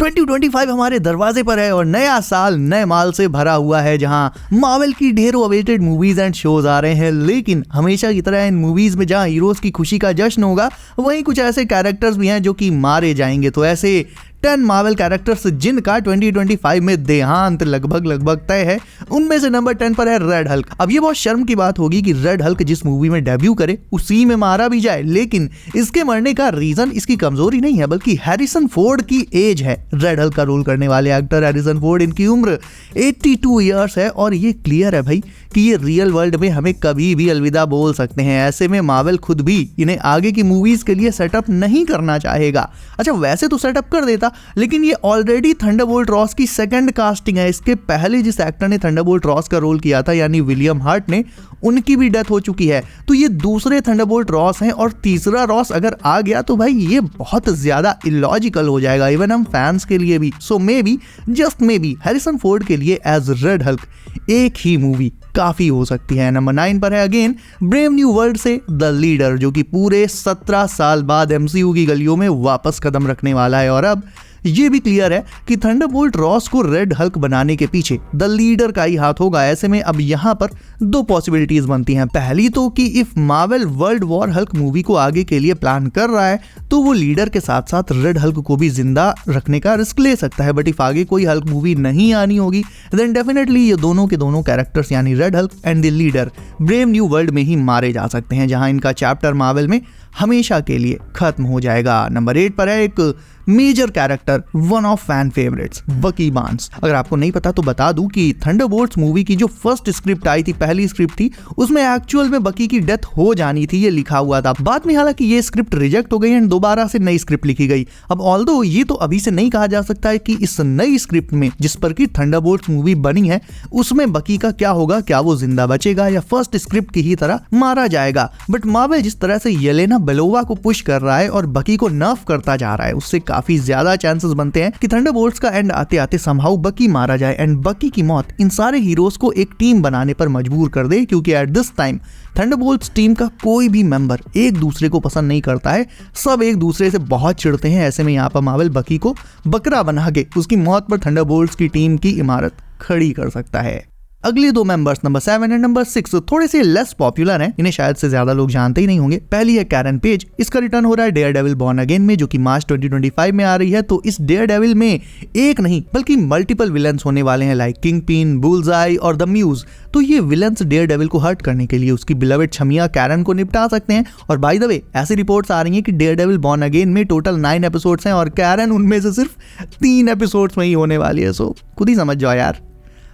2025 हमारे दरवाजे पर है और नया साल नए माल से भरा हुआ है, जहां मार्वल की ढेरों अवेटेड मूवीज एंड शोज आ रहे हैं। लेकिन हमेशा की तरह इन मूवीज में जहां हीरोज की खुशी का जश्न होगा, वहीं कुछ ऐसे कैरेक्टर्स भी हैं जो कि मारे जाएंगे। तो ऐसे 10 मार्वल कैरेक्टर्स जिनका 2025 में देहांत लगभग तय है, उनमें से नंबर 10 पर है रेड हल्क। अब ये बहुत शर्म की बात होगी कि रेड हल्क जिस मूवी में डेब्यू करे उसी में मारा भी जाए, लेकिन इसके मरने का रीजन इसकी कमजोरी नहीं है, बल्कि हैरिसन फोर्ड की एज है। रेड हल्क का रोल करने वाले एक्टर हैरिसन फोर्ड, इनकी उम्र 82 ईयर्स है और ये क्लियर है भाई कि ये रियल वर्ल्ड में हमें कभी भी अलविदा बोल सकते हैं। ऐसे में मार्वल खुद भी इन्हें आगे की मूवीज के लिए सेटअप नहीं करना चाहेगा। अच्छा, वैसे तो सेटअप कर देता, लेकिन ये ऑलरेडी थंडरबोल्ट रॉस की सेकंड कास्टिंग है। इसके पहले जिस एक्टर ने थंडरबोल्ट रॉस का रोल किया था, यानी विलियम हार्ट ने, उनकी भी डेथ हो चुकी है। तो ये दूसरे थंडरबोल्ट रॉस हैं और तीसरा रॉस अगर आ गया तो भाई ये बहुत ज्यादा इलॉजिकल हो जाएगा, इवन हम फैंस के लिए भी। So maybe, just maybe, Harrison Ford के लिए एज रेड हल्क एक ही मूवी काफी हो सकती है। नंबर 9 पर है अगेन ब्रेव न्यू वर्ल्ड से द लीडर, जो कि पूरे 17 साल बाद एमसीयू की गलियों में वापस कदम रखने वाला है। और अब ये भी क्लियर है कि थंडरबोल्ट रॉस को रेड हल्क बनाने के पीछे द लीडर का ही हाथ होगा। ऐसे में अब यहाँ पर दो पॉसिबिलिटीज बनती हैं। पहली तो कि if Marvel world war Hulk movie को आगे के लिए प्लान कर रहा है तो वो लीडर के साथ साथ रेड हल्क को भी जिंदा रखने का रिस्क ले सकता है। बट इफ आगे कोई हल्क मूवी नहीं आनी होगी देन डेफिनेटली ये दोनों के दोनों कैरेक्टर्स यानी red Hulk and the leader brave new world में ही मारे जा सकते हैं, जहां इनका चैप्टर मार्वल में हमेशा के लिए खत्म हो जाएगा। नंबर 8 पर है एक major character, one of fan favourites, Bucky Barnes. अगर आपको नहीं पता तो बता दूं कि थंडरबोल्ट्स मूवी की जो फर्स्ट स्क्रिप्ट आई थी, पहली स्क्रिप्ट थी, उसमें एक्चुअल में बकी की डेथ हो जानी थी, ये लिखा हुआ था। बाद में हालांकि ये स्क्रिप्ट रिजेक्ट हो गई एंड दोबारा से नई स्क्रिप्ट लिखी गई। अब ऑल्दो ये तो अभी से नहीं कहा जा सकता है कि इस नई स्क्रिप्ट में जिस पर की थंडरबोल्ट्स मूवी बनी है उसमें बकी का क्या होगा, क्या वो जिंदा बचेगा या फर्स्ट स्क्रिप्ट की ही तरह मारा जाएगा। बट मार्वल जिस तरह से येलेना बेलोवा को पुश कर रहा है और बकी को नर्फ करता जा रहा है, उससे काफी ज्यादा चांसेस बनते हैं कि थंडरबोल्ट्स का एंड आते आते समहाउ बकी मारा जाए एंड बकी की मौत इन सारे हीरोज को एक टीम बनाने पर मजबूर कर दे, क्योंकि at this time Thunderbolts team का कोई भी मेंबर एक दूसरे को पसंद नहीं करता है, सब एक दूसरे से बहुत चिढ़ते हैं। ऐसे में यहाँ पर मार्वल बकी को बकरा बना के उसकी मौत पर थंडरबोल्ट्स की टीम की इमारत खड़ी कर सकता है। अगले दो मेंबर्स नंबर 7 एंड नंबर 6 थोड़े से लेस पॉपुलर हैं, इन्हें शायद से ज्यादा लोग जानते ही नहीं होंगे। पहली है कैरन पेज, इसका रिटर्न हो रहा है डेयरडेविल बॉर्न अगेन में, जो कि मार्च 2025 में आ रही है। तो इस डेयरडेविल में एक नहीं बल्कि मल्टीपल विलन्स होने वाले हैं, लाइक किंगपिन, बुल्सआई और द म्यूज। तो ये विलन्स डेयरडेविल को हर्ट करने के लिए उसकी बिलवेड छमिया कैरन को निपटा सकते हैं। और बाय द वे ऐसी रिपोर्ट्स आ रही हैं कि डेयरडेविल बॉर्न अगेन में टोटल 9 एपिसोड्स हैं और कैरन उनमें से सिर्फ 3 एपिसोड्स में ही होने वाली है। सो खुद ही समझ जाओ यार।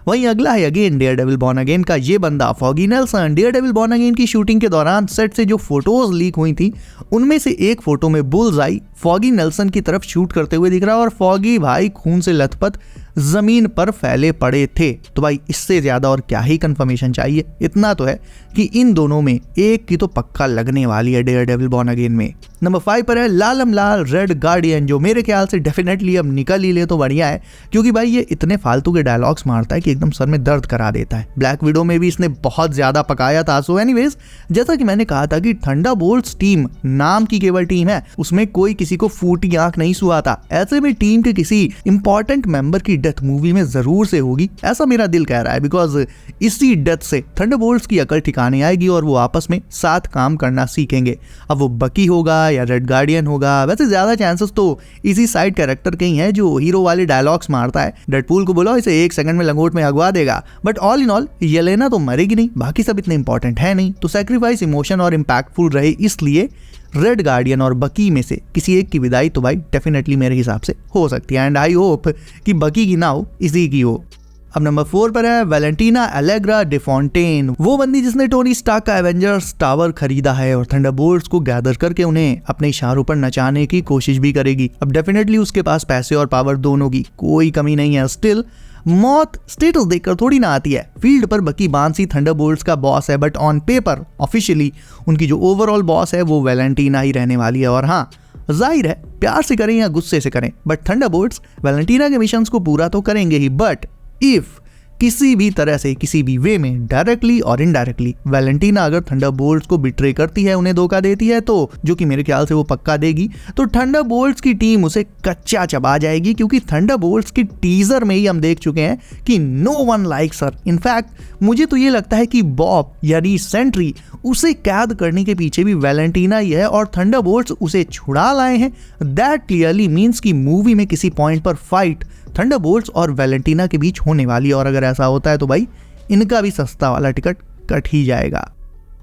वहीं अगला है अगेन डेयरडेविल बॉर्न अगेन का ये बंदा foggy Nelson. Daredevil born again की शूटिंग के दौरान सेट से जो फोटोज लीक हुई थी उनमें से एक फोटो में बुल्सआई फॉगी नेल्सन की तरफ शूट करते हुए दिख रहा है और फॉगी भाई खून से लथपथ जमीन पर फैले पड़े थे। तो भाई इससे ज्यादा और क्या ही कंफर्मेशन चाहिए। इतना तो है कि इन दोनों में एक की तो पक्का लगने वाली है डेयरडेविल बॉर्न अगेन में। नंबर 5 पर है लालम लाल रेड गार्डियन, जो मेरे ख्याल से डेफिनेटली अब निकल ही ले तो बढ़िया है, क्योंकि भाई ये इतने फालतू के डायलॉग्स मारता है कि एकदम सर में दर्द करा देता है। ब्लैक विडो में भी इसने बहुत ज्यादा पकाया था। सो एनीवेज, जैसा कि मैंने कहा था कि थंडरबोल्ट्स टीम नाम की केवल टीम है, उसमें कोई किसी को फूटी आंख नहीं सुहाता। ऐसे में टीम के किसी इंपॉर्टेंट मेंबर की डेथ मूवी में जरूर से होगी, ऐसा मेरा दिल कह रहा है, बिकॉज इसी डेथ से थंडरबोल्ट्स की अकल ठिकाने आएगी और वो आपस में साथ काम करना सीखेंगे। अब वो बकी होगा या रेड गार्डियन होगा, वैसे ज्यादा चांसेस तो इसी साइड कैरेक्टर के ही हैं जो हीरो वाले डायलॉग्स मारता है। डेडपूल को बोलो इसे 1 सेकंड में लंगोट में अगवा देगा। But all in all Yelena तो मरेगी नहीं, बाकी सब इतने इंपॉर्टेंट है नहीं, तो सैक्रिफाइस इमोशन और इम्पैक्टफुल रहे, इसलिए रेड गार्डियन और बकी में से किसी एक की विदाई तो भाई डेफिनेटली मेरे हिसाब से हो सकती है एंड आई होप कि बकी की ना हो, इसी की हो। अब नंबर 4 पर है वैलेंटीना एलेग्रा डिफॉन्टेन, वो बंदी जिसने टोनी स्टार्क का एवेंजर्स टावर खरीदा है और थंडरबोल्ट्स को गैदर करके उन्हें अपने इशारों पर नचाने की कोशिश भी करेगी। अब डेफिनेटली उसके पास पैसे और पावर दोनों की कोई कमी नहीं है। स्टिल मौत स्टेटस देखकर थोड़ी ना आती है। फील्ड पर बकी बार्न्स ही थंडरबोल्ट्स का बॉस है, बट ऑन पेपर ऑफिशियली उनकी जो ओवरऑल बॉस है वो वैलेंटीना ही रहने वाली है। और हाँ, जाहिर है प्यार से करें या गुस्से से करें, बट थंडरबोल्ट्स वैलेंटीना के मिशंस को पूरा तो करेंगे ही। बट इफ किसी भी तरह से, किसी भी वे में, डायरेक्टली और इनडायरेक्टली वैलेंटीना अगर थंडरबोल्ट्स को बिट्रे करती है, उन्हें धोखा देती है, तो जो कि मेरे ख्याल से वो पक्का देगी, तो थंडरबोल्ट्स की टीम उसे कच्चा चबा जाएगी, क्योंकि थंडरबोल्ट्स की टीजर में ही हम देख चुके हैं कि नो वन लाइक्स हर। इनफैक्ट मुझे तो ये लगता है कि बॉब यानी सेंट्री उसे कैद करने के पीछे भी वैलेंटीना ही है और थंडरबोल्ट्स उसे छुड़ा लाए हैं। दैट क्लियरली मीन्स कि मूवी में किसी पॉइंट पर फाइट थंडरबोल्ट्स और वैलेंटीना के बीच होने वाली है, और अगर ऐसा होता है तो भाई इनका भी सस्ता वाला टिकट कट ही जाएगा।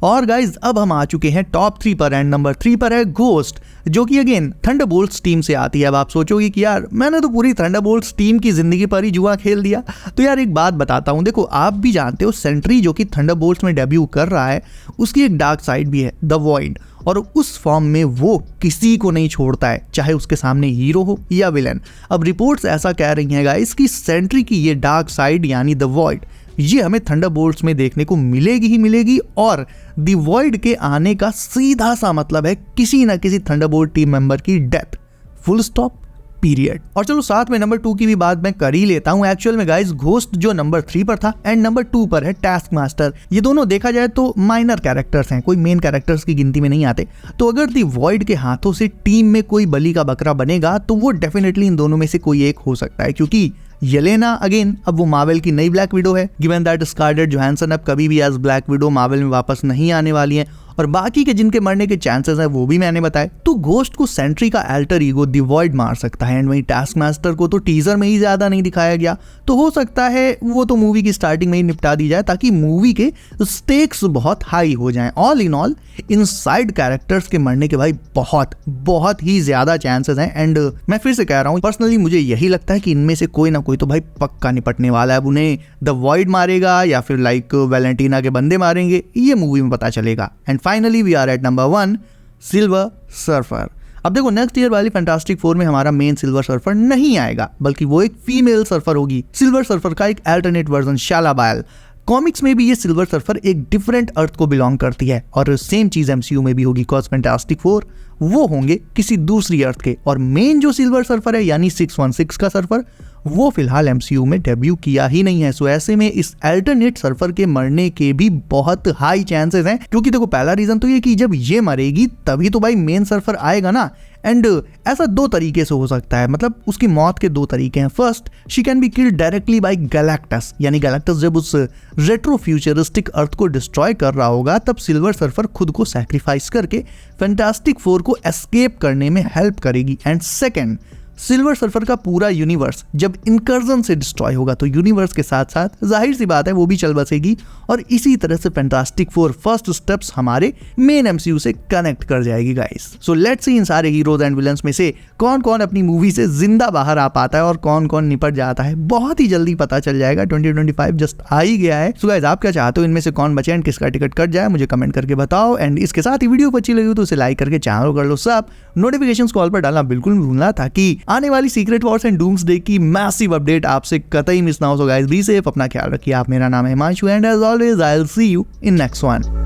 और गाइज अब हम आ चुके हैं टॉप 3 पर, एंड नंबर 3 पर है घोस्ट, जो कि अगेन थंडरबोल्ट्स टीम से आती है। अब आप सोचोगे कि यार मैंने तो पूरी थंडरबोल्ट्स टीम की जिंदगी पर ही जुआ खेल दिया। तो यार एक बात बताता हूं, देखो आप भी जानते हो सेंट्री जो कि थंडरबोल्ट्स में डेब्यू कर रहा है, उसकी एक डार्क साइड भी है, द वॉइड, और उस फॉर्म में वो किसी को नहीं छोड़ता है, चाहे उसके सामने हीरो हो या विलन। अब रिपोर्ट्स ऐसा कह रही हैं गाइस कि सेंट्री की ये डार्क साइड यानी द वॉइड, ये हमें थंडरबोल्ट्स में देखने को मिलेगी ही मिलेगी, और द वॉइड के आने का सीधा सा मतलब है किसी ना किसी थंडरबोल्ट टीम मेंबर की डेथ, फुल स्टॉप, पीरियड। और चलो साथ में नंबर 2 की भी बात मैं कर ही लेता हूं। एक्चुअल में गाइस घोस्ट जो नंबर 3 पर था एंड नंबर 2 पर है टास्क मास्टर। ये दोनों देखा जाए तो माइनर कैरेक्टर्स हैं, कोई मेन कैरेक्टर्स की गिनती में नहीं आते। तो अगर द वॉइड के हाथों से टीम में कोई बलि का बकरा बनेगा तो वो डेफिनेटली इन दोनों में से कोई एक हो सकता है, क्योंकि येलेना अगेन अब वो मार्वल की नई ब्लैक विडो है, गिवन दैट स्कारलेट जोहानसन अब कभी भी एज ब्लैक विडो मार्वल में वापस नहीं आने वाली है, और बाकी के जिनके मरने के चांसेस हैं वो भी मैंने बताए। तो घोस्ट को सेंट्री का अल्टर ईगो द वॉइड मार सकता है, एंड वहीं टास्क मास्टर को तो टीजर में ही ज्यादा नहीं दिखाया गया, तो हो सकता है वो तो मूवी की स्टार्टिंग में ही निपटा दी जाए ताकि मूवी के स्टेक्स बहुत हाई हो जाएं। All in all in side characters के मरने के भाई बहुत ही ज्यादा चांसेस हैं, एंड मैं फिर से कह रहा हूँ पर्सनली मुझे यही लगता है कि इनमें से कोई ना कोई तो भाई पक्का निपटने वाला है। अब उन्हें द वॉइड मारेगा या फिर लाइक वैलेंटीना के बंदे मारेंगे, ये मूवी में पता चलेगा। And finally we are at number 1, Silver Surfer. अब देखो नेक्स्ट ईयर वाली फैंटास्टिक 4 में हमारा मेन सिल्वर सर्फर नहीं आएगा, बल्कि वो एक फीमेल सर्फर होगी। सिल्वर सर्फर का एक अल्टरनेट वर्जन शालाबायल। कॉमिक्स में भी ये सिल्वर सर्फर एक डिफरेंट अर्थ को बिलोंग करती है, और सेम चीज एमसीयू में भी होगी, कॉज फैंटास्टिक 4 वो होंगे किसी दूसरी अर्थ के, और मेन जो सिल्वर सर्फर है यानी 616 का सर्फर वो फिलहाल एमसीयू में डेब्यू किया ही नहीं है। सो ऐसे में इस अल्टरनेट सर्फर के मरने के भी बहुत हाई चांसेस हैं, क्योंकि देखो पहला रीजन तो ये कि जब ये मरेगी तभी तो भाई मेन सर्फर आएगा ना, एंड ऐसा 2 तरीके से हो सकता है, मतलब उसकी मौत के 2 तरीके हैं। First, she can be killed directly by Galactus, यानी गैलेक्टस जब उस रेट्रो फ्यूचरिस्टिक अर्थ को डिस्ट्रॉय कर रहा होगा तब सिल्वर सर्फर खुद को सैक्रिफाइस करके फैंटास्टिक 4 को एस्केप करने में हेल्प करेगी। एंड सेकेंड, सिल्वर सर्फर का पूरा यूनिवर्स जब इनकर्जन से डिस्ट्रॉय होगा तो यूनिवर्स के साथ साथ जाहिर सी बात है वो भी चल बसेगी, और इसी तरह से फैंटास्टिक 4 फर्स्ट स्टेप्स हमारे मेन एमसीयू से कनेक्ट कर जाएगी गाइस। सो लेट्स सी इन सारे हीरोज एंड विलन्स में से कौन कौन अपनी मूवी से जिंदा बाहर आ पाता है और कौन कौन निपट जाता है। बहुत ही जल्दी पता चल जाएगा, 2025 जस्ट आ ही गया है। सो गाइस आप क्या चाहते हो, इनमें से कौन बचे एंड किसका टिकट कट जाए, मुझे कमेंट करके बताओ। एंड इसके साथ ही वीडियो अच्छी लगी तो उसे लाइक करके चैनल कर लो सब, नोटिफिकेशंस कॉल पर डालना बिल्कुल नहीं भूलना, ताकि आने वाली सीक्रेट वॉर्स एंड डूम्सडे की मैसिव अपडेट आपसे कतई मिस ना हो। सो गाइस बी सेफ, अपना ख्याल रखिए। आप, मेरा नाम है Himanshu and as always I will see you in next one.